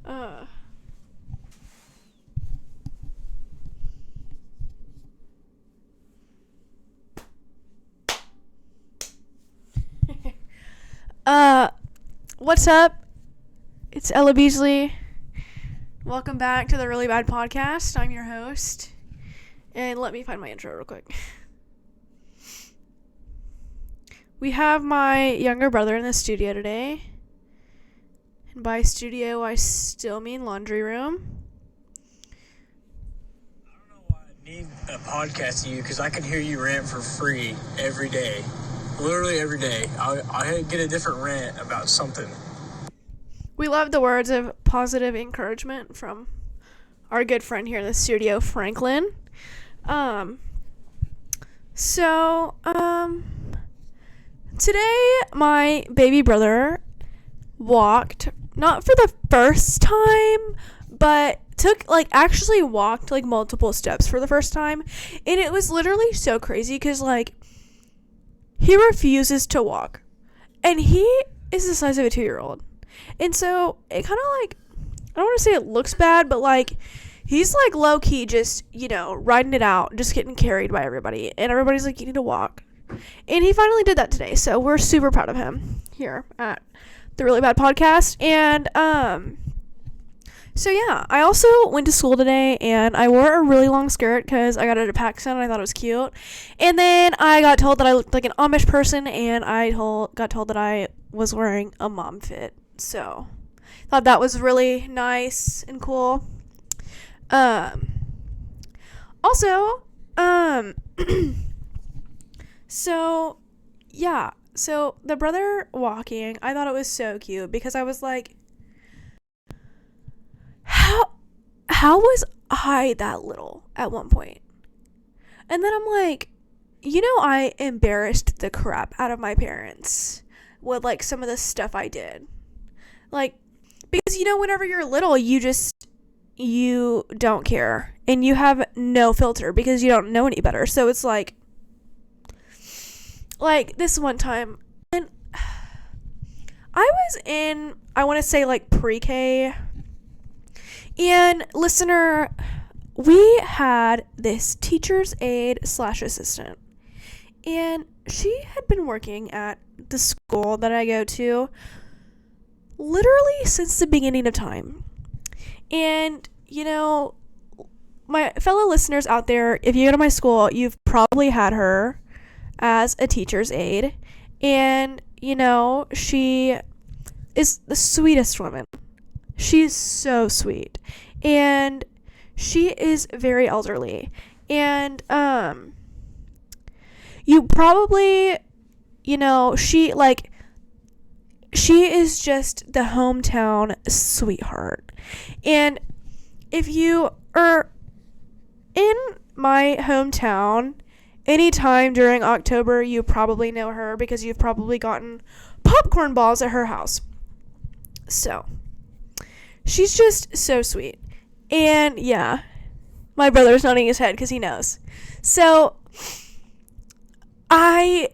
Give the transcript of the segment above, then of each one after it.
Uh, what's up? It's Ella Beasley. Welcome back to the Really Bad Podcast. I'm your host. And let me find my intro real quick. We have my younger brother in the studio today. And by studio, I still mean laundry room. I don't know why I need a podcast of you, because I can hear you rant for free every day. Literally every day. I'll get a different rant about something. We love the words of positive encouragement from our good friend here in the studio, Franklin. Today my baby brother walked, not for the first time, but actually walked multiple steps for the first time. And it was literally so crazy because he refuses to walk. And he is the size of a 2-year-old. And so it kind of I don't want to say it looks bad, but he's low key just, riding it out, just getting carried by everybody. And everybody's you need to walk. And he finally did that today. So we're super proud of him here at the Really Bad Podcast. And, so yeah, I also went to school today and I wore a really long skirt because I got it at PacSun and I thought it was cute. And then I got told that I looked like an Amish person, and I got told that I was wearing a mom fit. So thought that was really nice and cool. Also, so yeah, so the brother walking, I thought it was so cute because I was like, how was I that little at one point? And then I'm like, I embarrassed the crap out of my parents with some of the stuff I did. Because whenever you're little, you don't care and you have no filter because you don't know any better. So it's like this one time, and I was in, I want to say pre-K. And listener, we had this teacher's aide / assistant, and she had been working at the school that I go to literally since the beginning of time. And, my fellow listeners out there, if you go to my school, you've probably had her as a teacher's aide. And, she is the sweetest woman. She's so sweet. And she is very elderly. And, you probably, she is just the hometown sweetheart. And if you are in my hometown anytime during October, you probably know her because you've probably gotten popcorn balls at her house. So she's just so sweet. And yeah, my brother's nodding his head because he knows. So I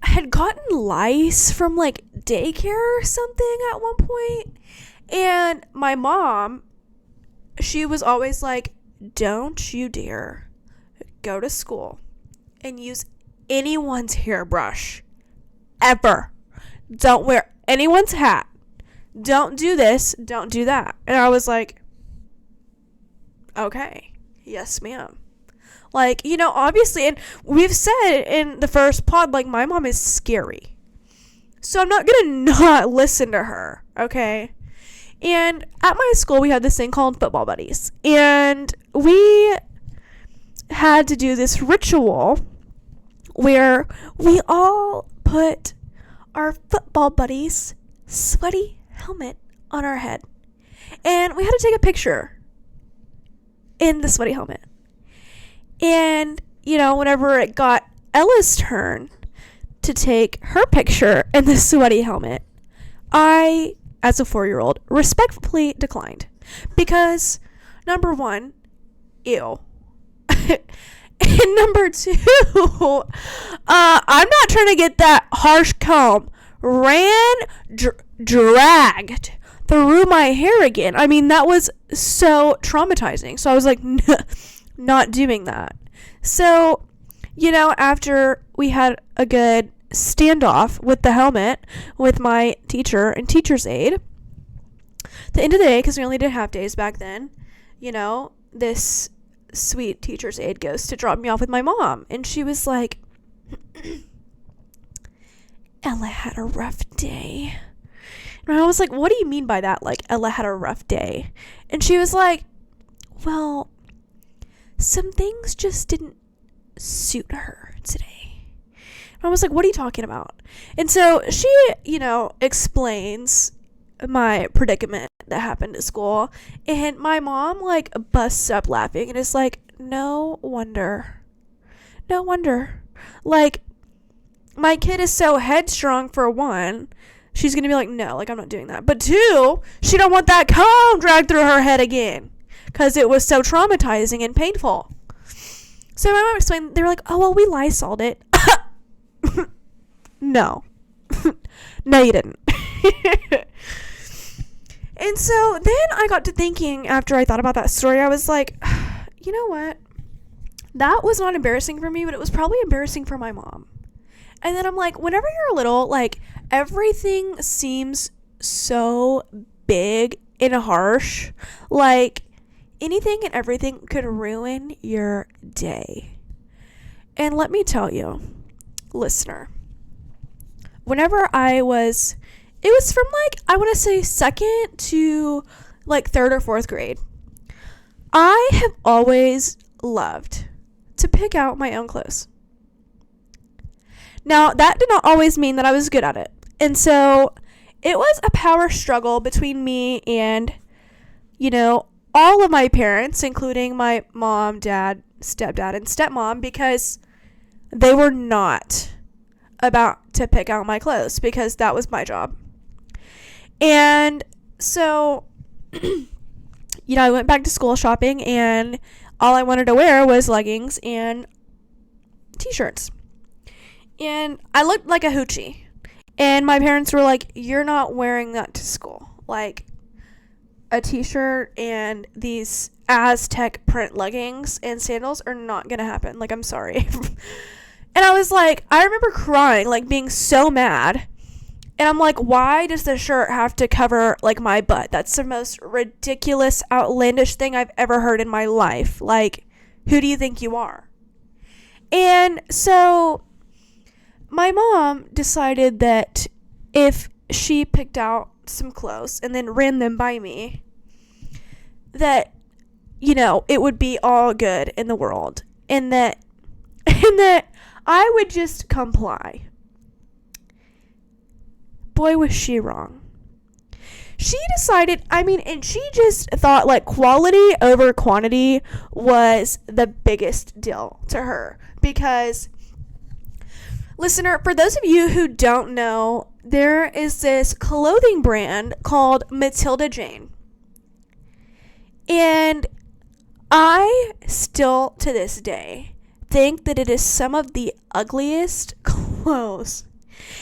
had gotten lice from daycare or something at one point. And my mom, she was always like, don't you dare go to school and use anyone's hairbrush ever. Don't wear anyone's hat. Don't do this, don't do that. And I was like, okay, yes ma'am. Obviously, and we've said in the first pod, my mom is scary. So I'm not gonna not listen to her, okay? And at my school, we had this thing called football buddies. And we had to do this ritual where we all put our football buddies' sweaty helmet on our head. And we had to take a picture in the sweaty helmet. And, whenever it got Ella's turn to take her picture in the sweaty helmet, I, as a 4-year-old, respectfully declined. Because, number one, ew. And number two, I'm not trying to get that harsh comb dragged through my hair again. I mean, that was so traumatizing. So I was like, not doing that. So, after we had a good standoff with the helmet with my teacher and teacher's aide, the end of the day, because we only did half days back then, this sweet teacher's aide goes to drop me off with my mom. And she was like, Ella had a rough day. And I was like, what do you mean by that? Like, Ella had a rough day. And she was like, well, some things just didn't suit her today. And I was like, what are you talking about? And so she, explains my predicament that happened at school. And my mom, like, busts up laughing and is like, no wonder. Like, my kid is so headstrong, for one. She's going to be like, no, like, I'm not doing that. But two, she don't want that comb dragged through her head again because it was so traumatizing and painful. So my mom explained, they were like, oh, well, we Lysoled it. No. No, you didn't. And so then I got to thinking, after I thought about that story, I was like, you know what? That was not embarrassing for me, but it was probably embarrassing for my mom. And then I'm like, whenever you're little, like, everything seems so big and harsh. Like, anything and everything could ruin your day. And let me tell you, listener, whenever it was from, like, I want to say second to, like, third or fourth grade, I have always loved to pick out my own clothes. Now, that did not always mean that I was good at it. And so it was a power struggle between me and, all of my parents, including my mom, dad, stepdad, and stepmom, because they were not about to pick out my clothes because that was my job. And so, I went back to school shopping and all I wanted to wear was leggings and t-shirts. And I looked like a hoochie. And my parents were like, you're not wearing that to school. Like, a t-shirt and these Aztec print leggings and sandals are not going to happen. Like, I'm sorry. And I was like, I remember crying, like, being so mad. And I'm like, why does the shirt have to cover, like, my butt? That's the most ridiculous, outlandish thing I've ever heard in my life. Like, who do you think you are? And so my mom decided that if she picked out some clothes and then ran them by me, that, it would be all good in the world. And that I would just comply. Boy, was she wrong. She decided, and she just thought, like, quality over quantity was the biggest deal to her. Because, listener, for those of you who don't know, there is this clothing brand called Matilda Jane. And I still, to this day, think that it is some of the ugliest clothes.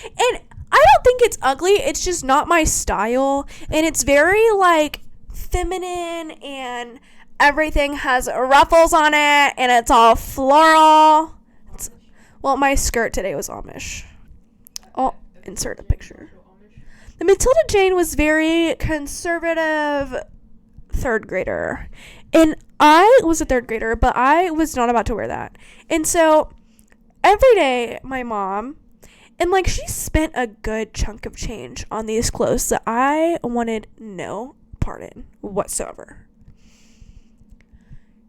And I don't think it's ugly. It's just not my style. And it's very, like, feminine and everything has ruffles on it and it's all floral. Well, my skirt today was Amish. I'll insert a picture. The Matilda Jane was very conservative third grader. And I was a third grader, but I was not about to wear that. And so every day, my mom, and, like, she spent a good chunk of change on these clothes that I wanted no part in whatsoever.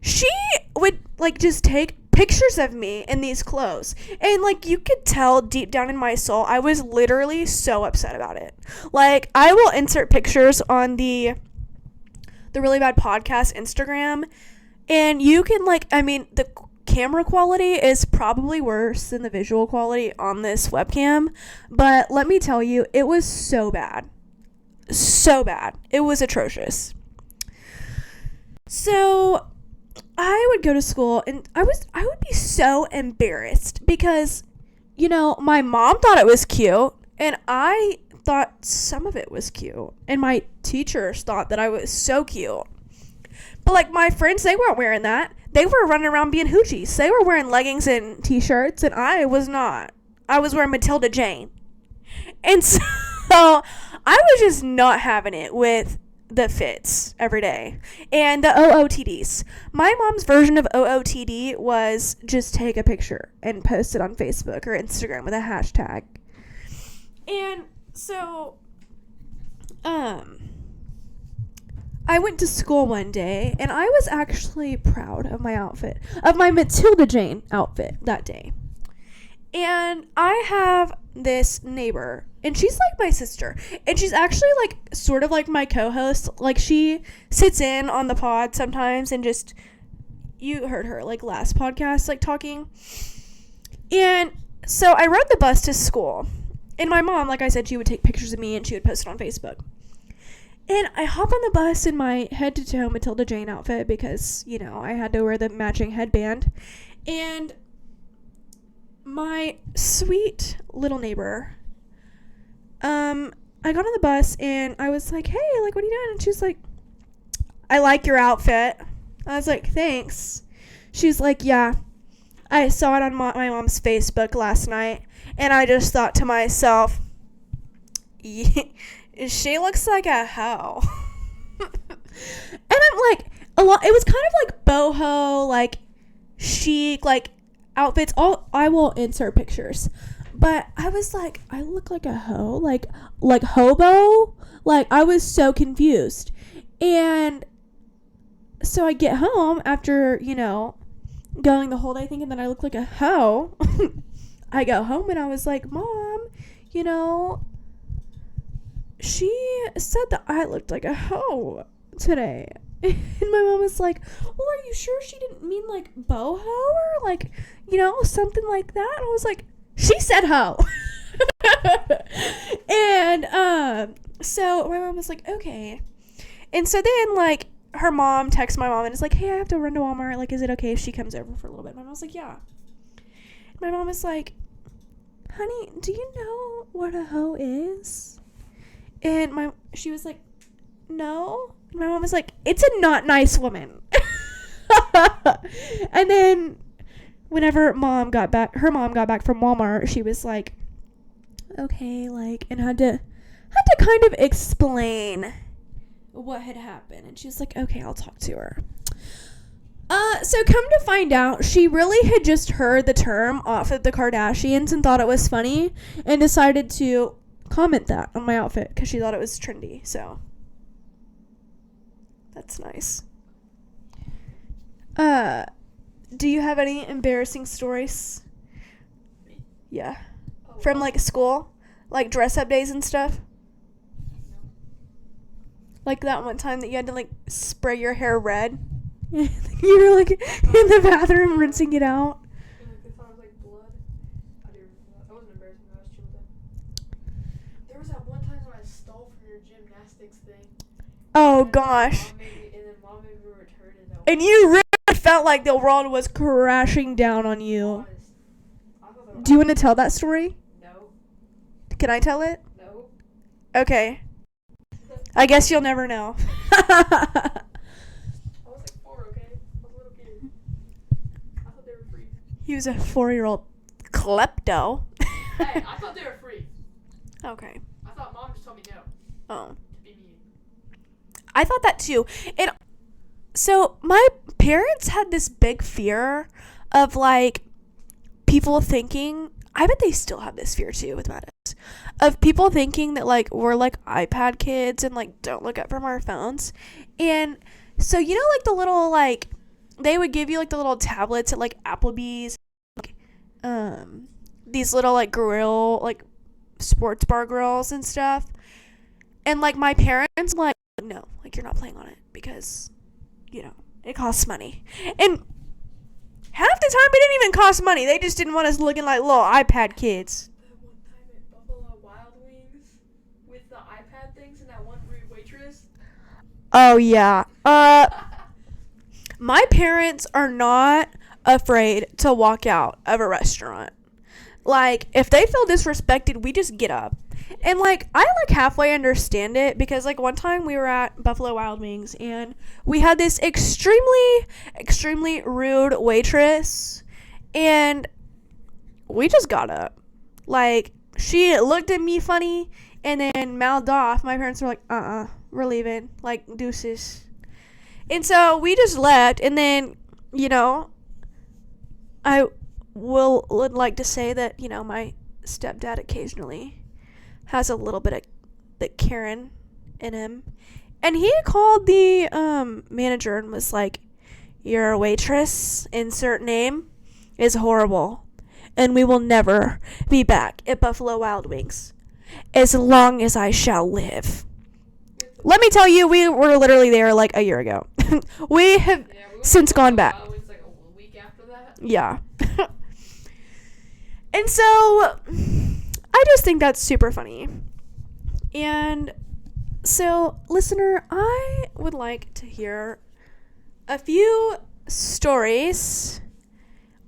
She would, like, just take pictures of me in these clothes. And, like, you could tell deep down in my soul, I was literally so upset about it. Like, I will insert pictures on the Really Bad Podcast Instagram. And you can, like, the camera quality is probably worse than the visual quality on this webcam, but let me tell you, it was so bad. It was atrocious. So I would go to school and I would be so embarrassed because, my mom thought it was cute and I thought some of it was cute. And my teachers thought that I was so cute. But, like, my friends, they weren't wearing that. They were running around being hoochies. They were wearing leggings and t-shirts, and I was not. I was wearing Matilda Jane. And so I was just not having it with the fits every day. And the OOTDs. My mom's version of OOTD was just take a picture and post it on Facebook or Instagram with a hashtag. And so, I went to school one day, and I was actually proud of my outfit, of my Matilda Jane outfit that day. And I have this neighbor, and she's like my sister, and she's actually like sort of like my co-host. Like, she sits in on the pod sometimes, and just, you heard her like last podcast, like talking. And so I rode the bus to school, and my mom, like I said, she would take pictures of me and she would post it on Facebook. And I hop on the bus in my head-to-toe Matilda Jane outfit because, you know, I had to wear the matching headband. And my sweet little neighbor, I got on the bus and I was like, hey, like, what are you doing? And she's like, I like your outfit. I was like, thanks. She's like, yeah, I saw it on my mom's Facebook last night, and I just thought to myself, yeah, she looks like a hoe. And I'm like, it was kind of like boho, like chic, like outfits. I will insert pictures, but I was like, I look like a hoe, like hobo. Like, I was so confused. And so I get home after, you know, going the whole day thinking that I look like a hoe. I go home and I was like, Mom, you know, she said that I looked like a hoe today. And my mom was like, well, are you sure she didn't mean like boho or like, you know, something like that? And I was like, she said hoe. And so my mom was like, okay. And so then, like, her mom texts my mom and is like, hey, I have to run to Walmart. Like, is it okay if she comes over for a little bit? My mom was like, yeah. My mom was like, honey, do you know what a hoe is? And she was like, no. And my mom was like, it's a not nice woman. And then whenever her mom got back from Walmart, she was like, okay, like, and had to kind of explain what had happened. And she was like, okay, I'll talk to her. So come to find out, she really had just heard the term off of the Kardashians and thought it was funny and decided to comment that on my outfit because she thought it was trendy. So that's nice. Do you have any embarrassing stories? Yeah. From like school? Like dress up days and stuff? Like that one time that you had to like spray your hair red. You were like in the bathroom rinsing it out. They thought it was like blood. That wasn't embarrassing. I was chill with that. There was that one time when I stole from your gymnastics thing. Oh gosh. Mom made me return it. And you really felt like the world was crashing down on you. Do you want to tell that story? No. Can I tell it? No. Okay. I guess you'll never know. I was like 4, okay? I was a little kid. I thought they were free. He was a 4-year-old klepto. Hey, I thought they were free. Okay. I thought Mom just told me no. Oh. To be mean. I thought that too. And so my parents had this big fear of like people thinking, I bet they still have this fear too with my dads, of people thinking that like we're like iPad kids and like don't look up from our phones. And so, you know, like the little like they would give you like the little tablets at like Applebee's, like, these little like grill, like sports bar grills and stuff. And like my parents like, no, like you're not playing on it because, you know, it costs money. And half the time it didn't even cost money. They just didn't want us looking like little iPad kids. That one time at Buffalo Wild Wings with the iPad things and that one rude waitress. Oh yeah. My parents are not afraid to walk out of a restaurant. Like, if they feel disrespected, we just get up. And, like, I, like, halfway understand it because, like, one time we were at Buffalo Wild Wings and we had this extremely, extremely rude waitress and we just got up. Like, she looked at me funny and then mouthed off. My parents were like, we're leaving. Like, deuces. And so we just left. And then, you know, I would like to say that, you know, my stepdad occasionally has a little bit of the Karen in him. And he called the manager and was like, your waitress, insert name, is horrible. And we will never be back at Buffalo Wild Wings as long as I shall live. Let me tell you, we were literally there like a year ago. We have since gone back. Like a week after that. Yeah. And so I just think that's super funny. And so, listener, I would like to hear a few stories.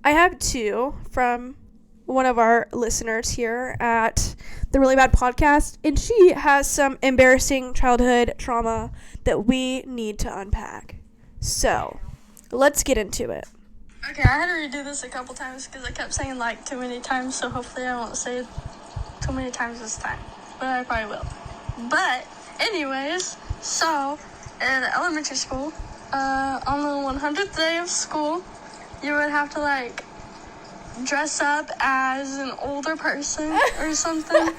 I have two from one of our listeners here at the Really Bad Podcast, and she has some embarrassing childhood trauma that we need to unpack. So, let's get into it. Okay, I had to redo this a couple times because I kept saying like too many times, so hopefully I won't say it too many times this time, but I probably will. But anyways, so in elementary school, on the 100th day of school, you would have to like dress up as an older person or something.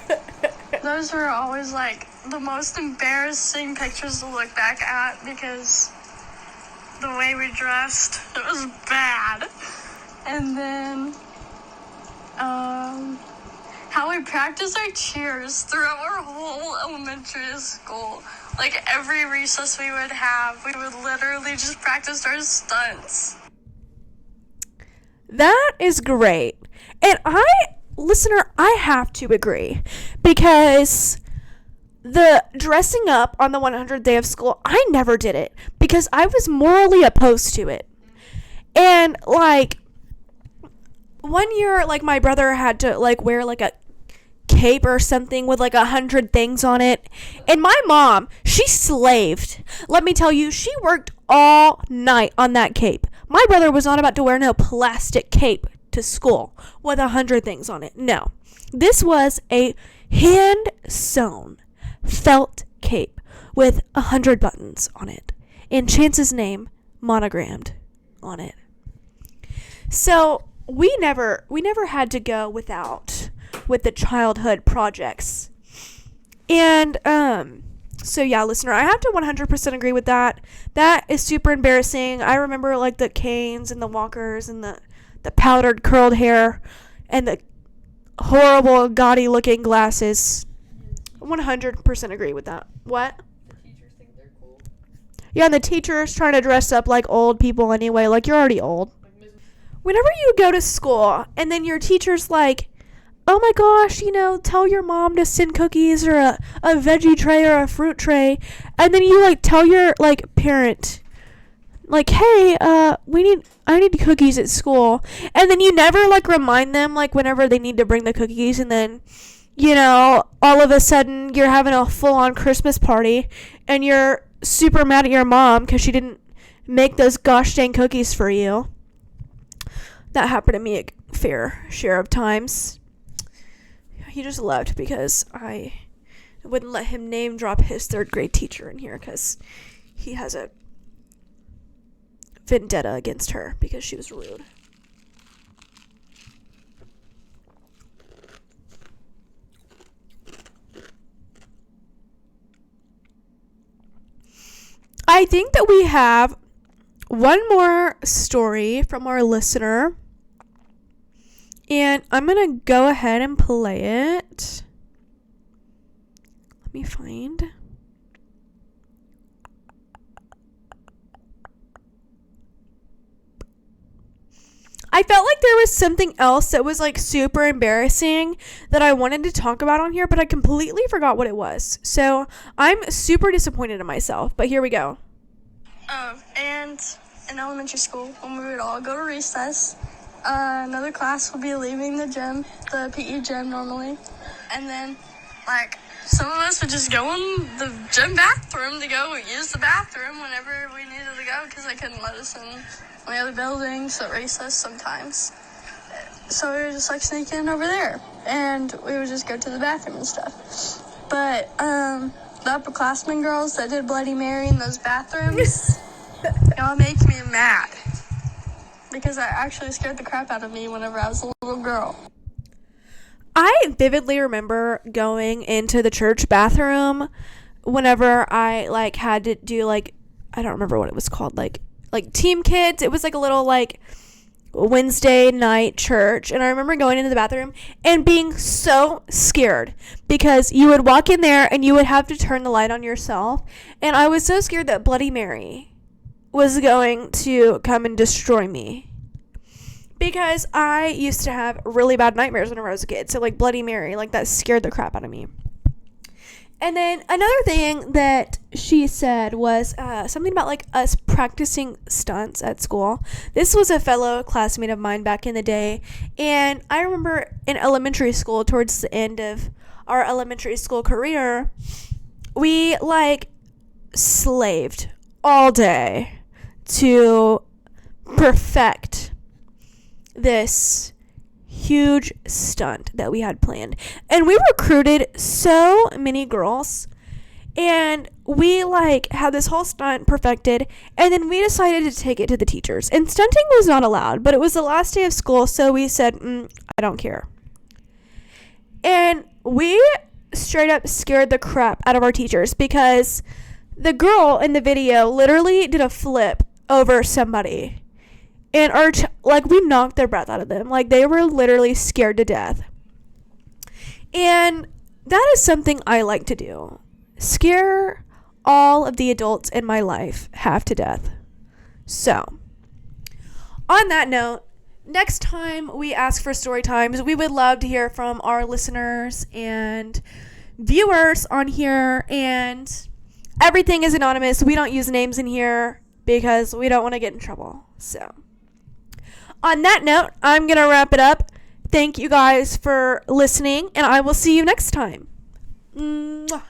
Those were always like the most embarrassing pictures to look back at because the way we dressed, it was bad. And then how we practiced our cheers throughout our whole elementary school. Like every recess we would have, we would literally just practice our stunts. That is great. And listener, I have to agree. Because the dressing up on the 100th day of school, I never did it. Because I was morally opposed to it. And, like, one year, like, my brother had to, like, wear, like, a cape or something with, like, 100 things on it. And my mom, she slaved. Let me tell you, she worked all night on that cape. My brother was not about to wear no plastic cape to school with 100 things on it. No. This was a hand-sewn felt cape with 100 buttons on it. And Chance's name monogrammed on it. So we never had to go with the childhood projects. And so yeah, listener, I have to 100% agree with that. That is super embarrassing. I remember like the canes and the walkers and the powdered curled hair and the horrible gaudy looking glasses. 100% agree with that. What? The teachers think they're cool. Yeah, and the teachers trying to dress up like old people anyway. Like, you're already old. Whenever you go to school and then your teacher's like, oh my gosh, you know, tell your mom to send cookies or a veggie tray or a fruit tray. And then you like tell your like parent, like, hey, I need cookies at school. And then you never like remind them like whenever they need to bring the cookies. And then, you know, all of a sudden you're having a full on Christmas party and you're super mad at your mom because she didn't make those gosh dang cookies for you. That happened to me a fair share of times. He just left because I wouldn't let him name drop his third grade teacher in here because he has a vendetta against her because she was rude. I think that we have one more story from our listener. And I'm going to go ahead and play it. Let me find. I felt like there was something else that was like super embarrassing that I wanted to talk about on here, but I completely forgot what it was. So I'm super disappointed in myself, but here we go. And in elementary school, when we would all go to recess, another class will be leaving the gym, the PE gym normally. And then, like, some of us would just go in the gym bathroom to go use the bathroom whenever we needed to go because they couldn't let us in the other buildings at recess sometimes. So we would just, like, sneak in over there. And we would just go to the bathroom and stuff. But, the upperclassmen girls that did Bloody Mary in those bathrooms, y'all make me mad. Because that actually scared the crap out of me whenever I was a little girl. I vividly remember going into the church bathroom whenever I, like, had to do, like, I don't remember what it was called, like Team Kids. It was, like, a little, like, Wednesday night church. And I remember going into the bathroom and being so scared because you would walk in there and you would have to turn the light on yourself. And I was so scared that Bloody Mary was going to come and destroy me. Because I used to have really bad nightmares when I was a kid. So, like, Bloody Mary, like, that scared the crap out of me. And then another thing that she said was something about, like, us practicing stunts at school. This was a fellow classmate of mine back in the day. And I remember in elementary school, towards the end of our elementary school career, we, like, slaved all day to perfect this huge stunt that we had planned. And we recruited so many girls, and we, like, had this whole stunt perfected, and then we decided to take it to the teachers. And stunting was not allowed, but it was the last day of school, so we said, I don't care. And we straight up scared the crap out of our teachers because the girl in the video literally did a flip over somebody. And we knocked their breath out of them. Like, they were literally scared to death. And that is something I like to do. Scare all of the adults in my life half to death. So, on that note, next time we ask for story times, we would love to hear from our listeners and viewers on here. And everything is anonymous. We don't use names in here because we don't want to get in trouble. So, on that note, I'm going to wrap it up. Thank you guys for listening, and I will see you next time. Mwah.